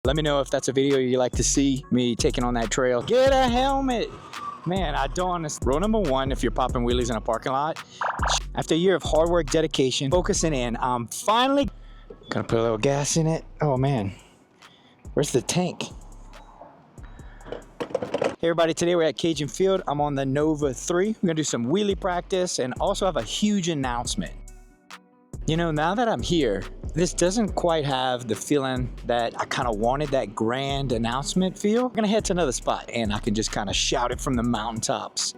Let me know if that's a video you'd like to see me taking on that trail. Get a helmet. Man, I don't understand. Rule number one, if you're popping wheelies in a parking lot, after a year of hard work, dedication, focusing in, I'm finally gonna put a little gas in it. Oh man, where's the tank? Hey everybody, today we're at Cajun Field. I'm on the Nova 3. We're gonna do some wheelie practice and also have a huge announcement. You know, now that I'm here, this doesn't quite have the feeling that I kind of wanted, that grand announcement feel. We're gonna head to another spot and I can just kind of shout it from the mountaintops.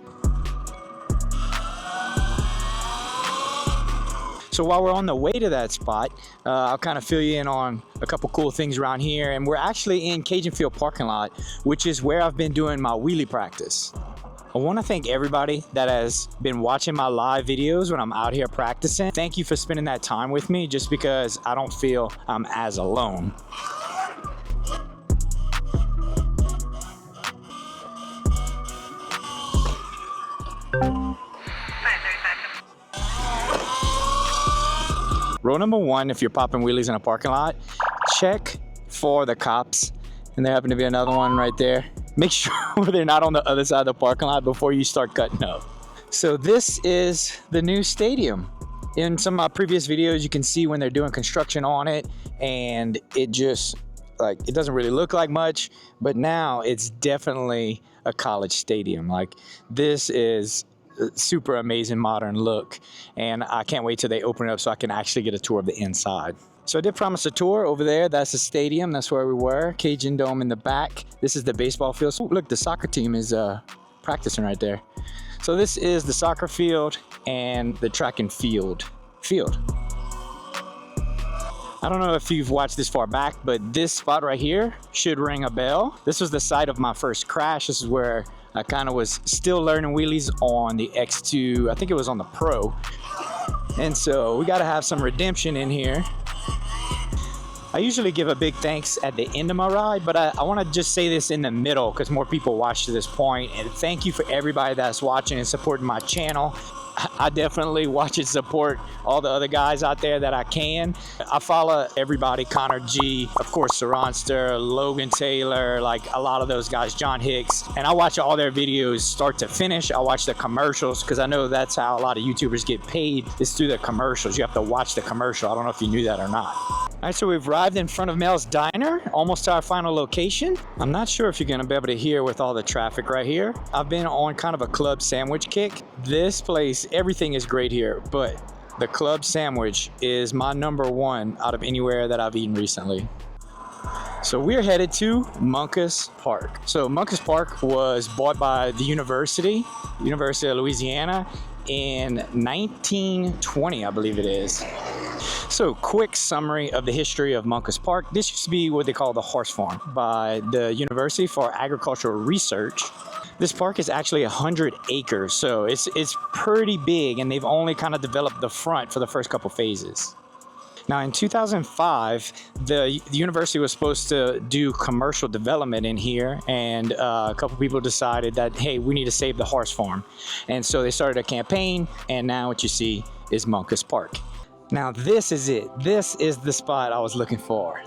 So while we're on the way to that spot, I'll kind of fill you in on a couple cool things around here. And we're actually in Cajun Field parking lot, which is where I've been doing my wheelie practice. I want to thank everybody that has been watching my live videos when I'm out here practicing. Thank you for spending that time with me, just because I don't feel I'm as alone. Rule number one, if you're popping wheelies in a parking lot, check for the cops. And there happen to be another one right there. Make sure they're not on the other side of the parking lot before you start cutting up. So this is the new stadium. In some of my previous videos, you can see when they're doing construction on it, and it just, like, it doesn't really look like much, but now it's definitely a college stadium. Like, this is a super amazing modern look, and I can't wait till they open it up so I can actually get a tour of the inside. So I did promise a tour over there. That's the stadium. That's where we were. Cajun Dome in the back. This is the baseball field. So look, the soccer team is practicing right there. So this is the soccer field and the track and field. I don't know if you've watched this far back, but this spot right here should ring a bell. This was the site of my first crash. This is where I kind of was still learning wheelies on the X2. I think it was on the Pro. And so we got to have some redemption in here. I usually give a big thanks at the end of my ride, but I want to just say this in the middle because more people watch to this point. And thank you for everybody that's watching and supporting my channel. I definitely watch and support all the other guys out there that I can. I follow everybody, Connor G, of course, Saronster, Logan Taylor, like a lot of those guys, John Hicks. And I watch all their videos start to finish. I watch the commercials because I know that's how a lot of YouTubers get paid, is through the commercials. You have to watch the commercial. I don't know if you knew that or not. All right, so we've arrived in front of Mel's Diner, almost to our final location. I'm not sure if you're gonna be able to hear with all the traffic right here. I've been on kind of a club sandwich kick. This place, everything is great here, but the club sandwich is my number one out of anywhere that I've eaten recently. So we're headed to Moncus Park. So Moncus Park was bought by the University of Louisiana in 1920, I believe it is. So quick summary of the history of Moncus Park. This used to be what they call the horse farm by the University for Agricultural Research. This park is actually 100 acres, so it's pretty big, and they've only kind of developed the front for the first couple phases. Now in 2005, the university was supposed to do commercial development in here, and a couple people decided that, hey, we need to save the horse farm. And so they started a campaign, and now what you see is Moncus Park. Now this is it. This is the spot I was looking for.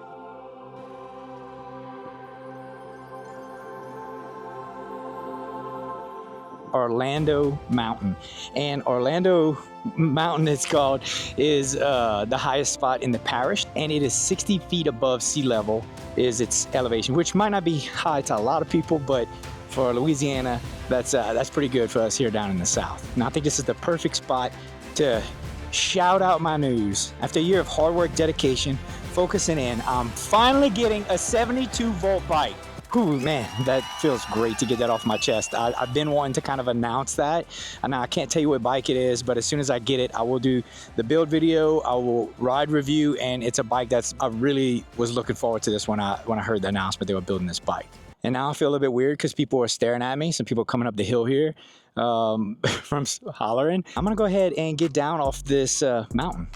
Orlando Mountain. And Orlando Mountain, it's called, is the highest spot in the parish, and it is 60 feet above sea level is its elevation, which might not be high to a lot of people, but for Louisiana, that's pretty good for us here down in the south. Now I think this is the perfect spot to shout out my news. After a year of hard work, dedication, focusing in, I'm finally getting a 72-volt bike. Ooh, man, that feels great to get that off my chest. I've been wanting to kind of announce that. And I can't tell you what bike it is, but as soon as I get it, I will do the build video, I will ride review, and it's a bike I really was looking forward to this when I heard the announcement they were building this bike. And now I feel a little bit weird because people are staring at me. Some people coming up the hill here from hollering. I'm gonna go ahead and get down off this mountain.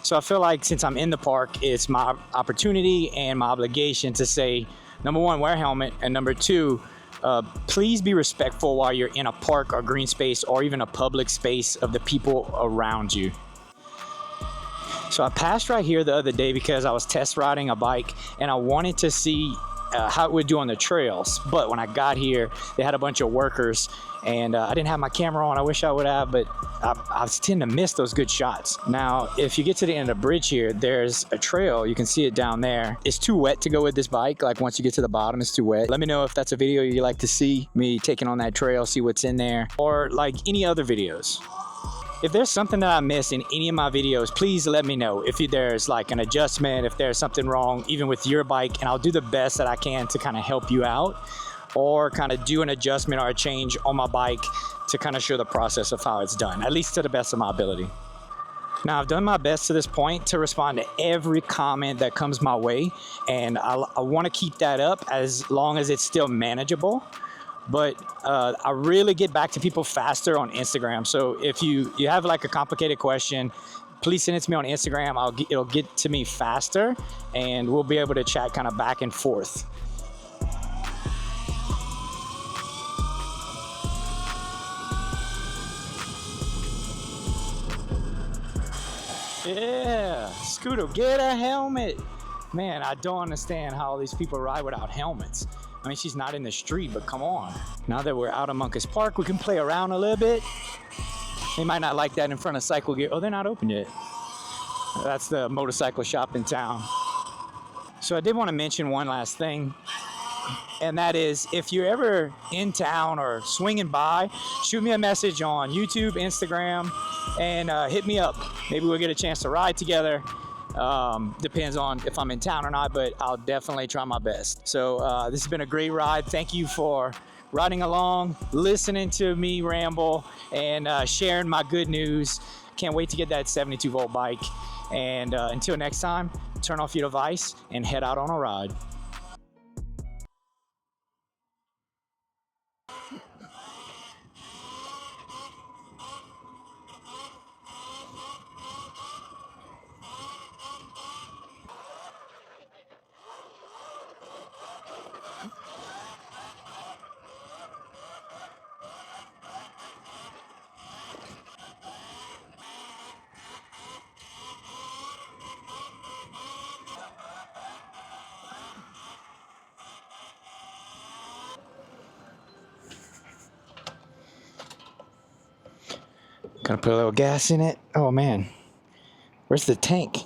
So I feel like since I'm in the park, it's my opportunity and my obligation to say, number one, wear a helmet, and number two, please be respectful while you're in a park or green space or even a public space of the people around you. So I passed right here the other day because I was test riding a bike and I wanted to see how it would do on the trails. But when I got here, they had a bunch of workers and I didn't have my camera on. I wish I would have, but I tend to miss those good shots. Now, if you get to the end of the bridge here, there's a trail. You can see it down there. It's too wet to go with this bike. Like once you get to the bottom, it's too wet. Let me know if that's a video you'd like to see, me taking on that trail, see what's in there, or like any other videos. If there's something that I missed in any of my videos, please let me know. If there's like an adjustment, if there's something wrong, even with your bike, and I'll do the best that I can to kind of help you out or kind of do an adjustment or a change on my bike to kind of show the process of how it's done, at least to the best of my ability. Now, I've done my best to this point to respond to every comment that comes my way, and I want to keep that up as long as it's still manageable. But I really get back to people faster on Instagram. So if you have like a complicated question, please send it to me on Instagram. It'll get to me faster and we'll be able to chat kind of back and forth. Yeah, Scooter, get a helmet. Man, I don't understand how all these people ride without helmets. I mean, she's not in the street, but come on. Now that we're out of Monkus Park, we can play around a little bit. They might not like that in front of Cycle Gear. Oh, they're not open yet. That's the motorcycle shop in town. So I did want to mention one last thing, and that is if you're ever in town or swinging by, shoot me a message on YouTube, Instagram, and hit me up. Maybe we'll get a chance to ride together. Depends on if I'm in town or not, but I'll definitely try my best. So this has been a great ride. Thank you for riding along, listening to me ramble, and sharing my good news. Can't wait to get that 72 volt bike. And until next time, turn off your device and head out on a ride. Gonna put a little gas in it. Oh man, where's the tank?